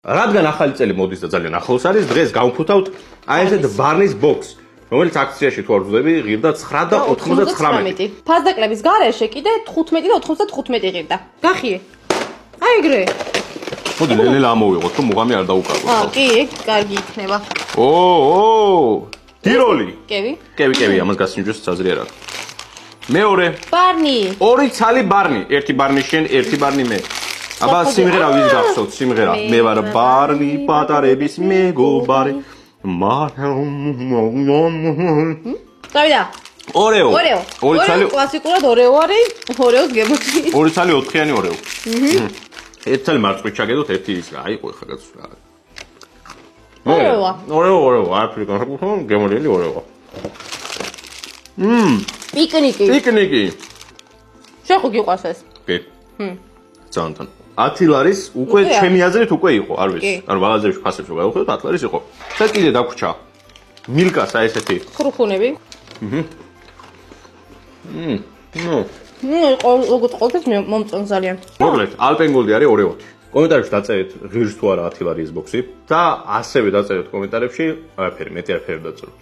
რადგან ახალი წელი მოდის და ძალიან ახლოს არის, დღეს გავფუთავთ აი ესეთ ბარნის ბოქს, რომელიც აქციაში თუ არ ვძვები, ღირდა 9 და 99. ფასდაკლების გარეშე კიდე 15 და 95 ღირდა. გახიე. აი ეგრე. მოდი ლელელა ამოვიღოთ, რომ მუღამი არ დაუკარგოთ. კი, ეგ კარგი იქნება. ტიროლი. კევი, ამას გასინჯოს საზრი არ აქვს. მეორე. ბარნი. ორი ცალი ბარნი, ერთი ბარნი შენ, ერთი ბარნი მე. აბა სიმღერა ვის გახსოვთ სიმღერა? მე ვარ ბარნი, პატარების მეგობარი. დავიდა. ორეო. ორი ცალი კლასიკურად ორეო არის, ორეოს გემოჩი. ორი ცალი 4-იანი ორეო. ერთი ცალი მარწყვით ჩაგედოთ, ერთი ის რა, აიყო ხა გაწვლა. ორეო, არაფერი განსაკუთრებული, გემოლიელი ორეო. პიკნიკი. შეხო გიყვარს ეს? კი. ძალიან. 10 ლარის უკვე ჩემი აზრით უკვე იყო, არ ვიცი. ანუ ბაღაზებში ფასებს რო გავუხედოთ 10 ლარის იყო. და კიდე დაგვრჩა. მილკას აი ესეთი. ხრუფუნები. როგორც ყოველთვის მომწონს ძალიან. მოკლედ, ალპენგოლდი არის ორეოთი. კომენტარებში დაწერეთ ღირს თუ არა 10 ლარის ბოქსი და ასევე დაწერეთ კომენტარებში, არაფერი, მეტი არაფერი დაწეროთ.